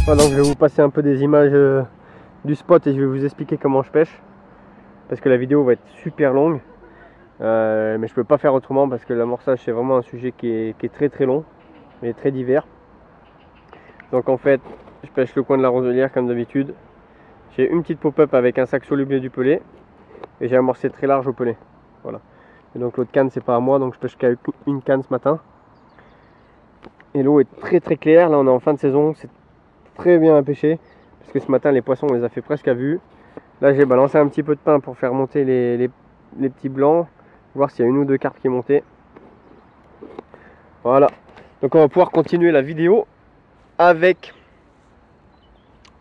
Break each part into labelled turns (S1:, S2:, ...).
S1: Voilà, donc je vais vous passer un peu des images du spot et je vais vous expliquer comment je pêche. Parce que la vidéo va être super longue. Mais je peux pas faire autrement parce que l'amorçage c'est vraiment un sujet qui est très très long et très divers. Donc en fait, je pêche le coin de la roselière comme d'habitude. J'ai une petite pop-up avec un sac soluble et du pelé. Et j'ai amorcé très large au pelé. Voilà. Et donc l'autre canne c'est pas à moi, donc je pêche qu'avec une canne ce matin. Et l'eau est très très claire, là on est en fin de saison, c'est très bien à pêcher. Parce que ce matin les poissons on les a fait presque à vue. Là j'ai balancé un petit peu de pain pour faire monter les petits blancs. Voir s'il y a une ou deux carpes qui est montée. Voilà. Donc on va pouvoir continuer la vidéo avec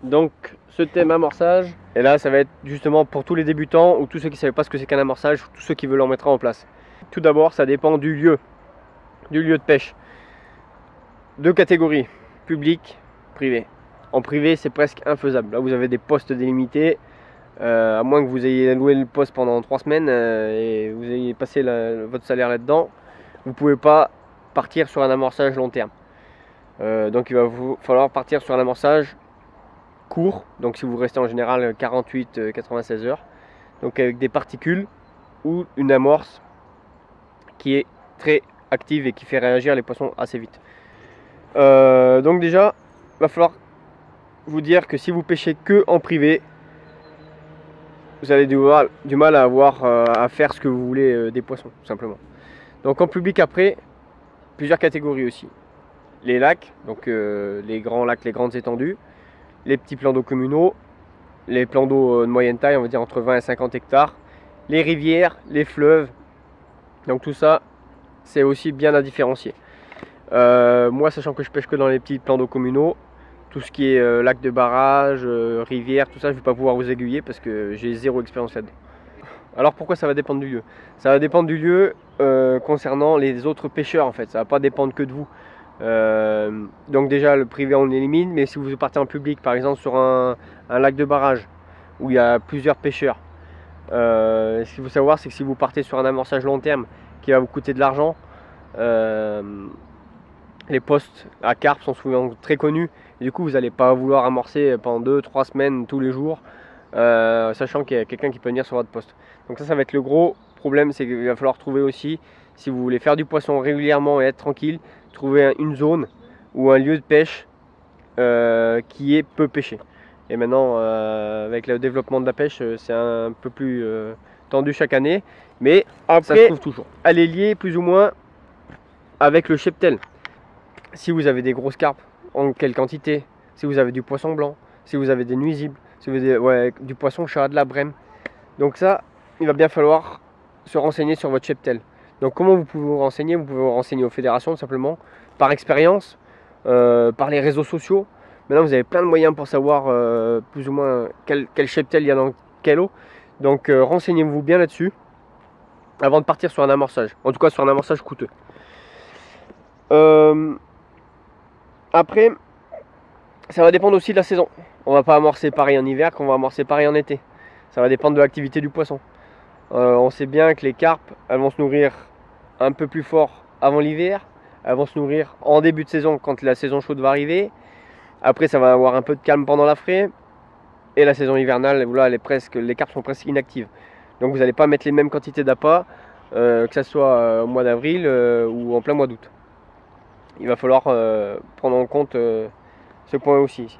S1: donc ce thème amorçage. Et là ça va être justement pour tous les débutants ou tous ceux qui ne savaient pas ce que c'est qu'un amorçage, ou tous ceux qui veulent en mettre en place. Tout d'abord ça dépend du lieu de pêche. Deux catégories, public, privé. En privé c'est presque infaisable. Là vous avez des postes délimités. À moins que vous ayez loué le poste pendant 3 semaines et vous ayez passé votre salaire là-dedans, vous ne pouvez pas partir sur un amorçage long terme. Donc il va vous falloir partir sur un amorçage court, donc si vous restez en général 48-96 heures, donc avec des particules ou une amorce qui est très active et qui fait réagir les poissons assez vite. Donc déjà, il va falloir vous dire que si vous pêchez que en privé, vous allez du mal à avoir à faire ce que vous voulez des poissons, tout simplement. Donc en public après, plusieurs catégories aussi. Les lacs, donc les grands lacs, les grandes étendues, les petits plans d'eau communaux, les plans d'eau de moyenne taille, on va dire entre 20 et 50 hectares, les rivières, les fleuves. Donc tout ça, c'est aussi bien à différencier. Moi, sachant que je pêche que dans les petits plans d'eau communaux, tout ce qui est lac de barrage, rivière, tout ça, je ne vais pas pouvoir vous aiguiller parce que j'ai zéro expérience là-dedans. Alors pourquoi ça va dépendre du lieu? Ça va dépendre du lieu concernant les autres pêcheurs en fait, ça ne va pas dépendre que de vous. Donc déjà le privé on élimine, mais si vous partez en public par exemple sur un lac de barrage où il y a plusieurs pêcheurs, ce qu'il faut savoir c'est que si vous partez sur un amorçage long terme qui va vous coûter de l'argent, les postes à carpe sont souvent très connus et du coup vous n'allez pas vouloir amorcer pendant 2-3 semaines tous les jours, sachant qu'il y a quelqu'un qui peut venir sur votre poste. Donc ça va être le gros problème, c'est qu'il va falloir trouver aussi, si vous voulez faire du poisson régulièrement et être tranquille, trouver une zone ou un lieu de pêche qui est peu pêché. Et maintenant avec le développement de la pêche c'est un peu plus tendu chaque année, mais après, ça se trouve toujours. Elle est liée plus ou moins avec le cheptel. Si vous avez des grosses carpes, en quelle quantité, si vous avez du poisson blanc, si vous avez des nuisibles, si vous avez du poisson chat, de la brème. Donc ça, il va bien falloir se renseigner sur votre cheptel. Donc comment vous pouvez vous renseigner? Vous pouvez vous renseigner aux fédérations tout simplement, par expérience, par les réseaux sociaux. Maintenant vous avez plein de moyens pour savoir plus ou moins quel cheptel il y a dans quelle eau. Donc renseignez-vous bien là-dessus avant de partir sur un amorçage. En tout cas sur un amorçage coûteux. Après, ça va dépendre aussi de la saison. On va pas amorcer pareil en hiver qu'on va amorcer pareil en été. Ça va dépendre de l'activité du poisson. On sait bien que les carpes, elles vont se nourrir un peu plus fort avant l'hiver. Elles vont se nourrir en début de saison quand la saison chaude va arriver. Après, ça va avoir un peu de calme pendant la fraie. Et la saison hivernale, là, les carpes sont presque inactives. Donc vous n'allez pas mettre les mêmes quantités d'appât, que ce soit au mois d'avril ou en plein mois d'août. Il va falloir prendre en compte ce point aussi.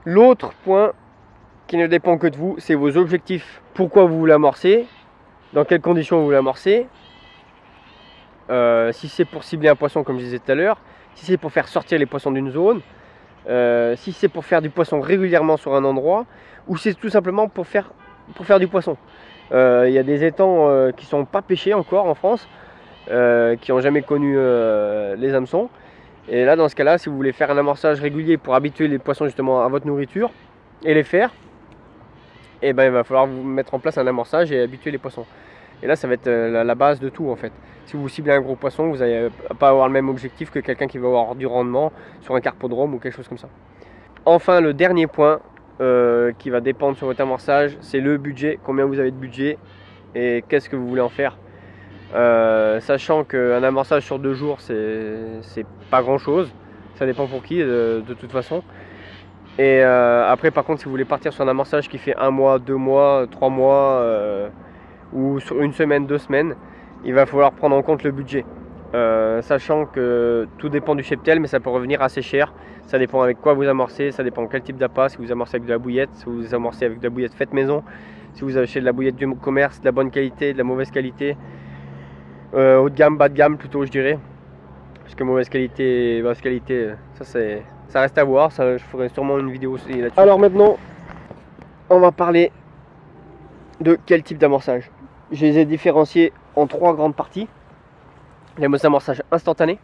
S1: L'autre point qui ne dépend que de vous, c'est vos objectifs. Pourquoi vous voulez amorcer, dans quelles conditions vous voulez amorcer, si c'est pour cibler un poisson comme je disais tout à l'heure, si c'est pour faire sortir les poissons d'une zone, si c'est pour faire du poisson régulièrement sur un endroit, ou c'est tout simplement pour faire du poisson. Il y a des étangs qui ne sont pas pêchés encore en France, qui n'ont jamais connu les hameçons. Et là, dans ce cas-là, si vous voulez faire un amorçage régulier pour habituer les poissons justement à votre nourriture et les faire, et ben, il va falloir vous mettre en place un amorçage et habituer les poissons. Et là, ça va être la base de tout en fait. Si vous ciblez un gros poisson, vous n'allez pas avoir le même objectif que quelqu'un qui va avoir du rendement sur un carpodrome ou quelque chose comme ça. Enfin, le dernier point qui va dépendre sur votre amorçage, c'est le budget. Combien vous avez de budget et qu'est-ce que vous voulez en faire. Sachant qu'un amorçage sur 2 jours, c'est pas grand chose. Ça dépend pour qui de toute façon. Et après par contre si vous voulez partir sur un amorçage qui fait 1 mois, 2 mois, 3 mois ou sur une semaine, 2 semaines, il va falloir prendre en compte le budget. Sachant que tout dépend du cheptel, mais ça peut revenir assez cher. Ça dépend avec quoi vous amorcez, ça dépend quel type d'appât, si vous amorcez avec de la bouillette, si vous amorcez avec de la bouillette faite maison, si vous achetez de la bouillette du commerce, de la bonne qualité, de la mauvaise qualité, haut de gamme, bas de gamme plutôt je dirais. Parce que mauvaise qualité, ça reste à voir, je ferai sûrement une vidéo aussi là-dessus. Alors maintenant, on va parler de quel type d'amorçage. Je les ai différenciés en 3 grandes parties. Les amorçages instantanés.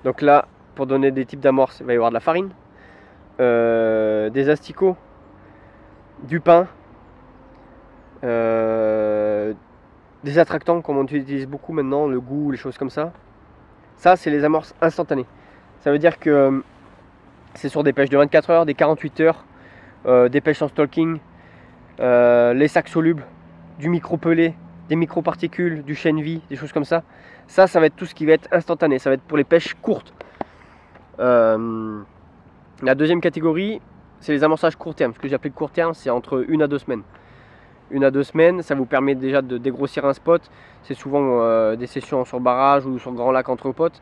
S1: Donc là, pour donner des types d'amorces, il va y avoir de la farine, des asticots, du pain, des attractants comme on utilise beaucoup maintenant, le goût, les choses comme ça. Ça, c'est les amorces instantanées. Ça veut dire que c'est sur des pêches de 24 heures, des 48 heures, des pêches en stalking, les sacs solubles, du micro-pelé, des micro-particules, du chène-vie, des choses comme ça. Ça va être tout ce qui va être instantané. Ça va être pour les pêches courtes. La deuxième catégorie, c'est les amorçages court terme. Ce que j'appelle court terme, c'est entre 1 à 2 semaines. 1 à 2 semaines, ça vous permet déjà de dégrossir un spot. C'est souvent des sessions sur barrage ou sur grand lac entre potes.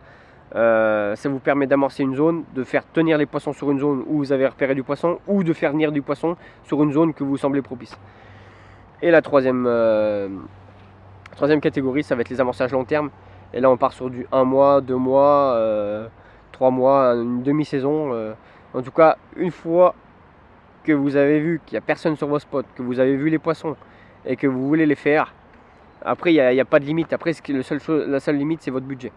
S1: Ça vous permet d'amorcer une zone, de faire tenir les poissons sur une zone où vous avez repéré du poisson, ou de faire venir du poisson sur une zone que vous semblez propice. Et la troisième catégorie, ça va être les amorçages long terme. Et là on part sur du 1 mois, 2 mois, 3 mois, une demi-saison. En tout cas, une fois que vous avez vu qu'il n'y a personne sur vos spots, que vous avez vu les poissons et que vous voulez les faire, après il n'y a pas de limite. Après la seule limite, c'est votre budget.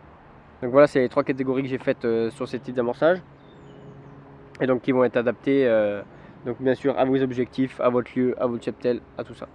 S1: Donc voilà, c'est les 3 catégories que j'ai faites sur ces types d'amorçage. Et donc qui vont être adaptés donc bien sûr à vos objectifs, à votre lieu, à votre cheptel, à tout ça.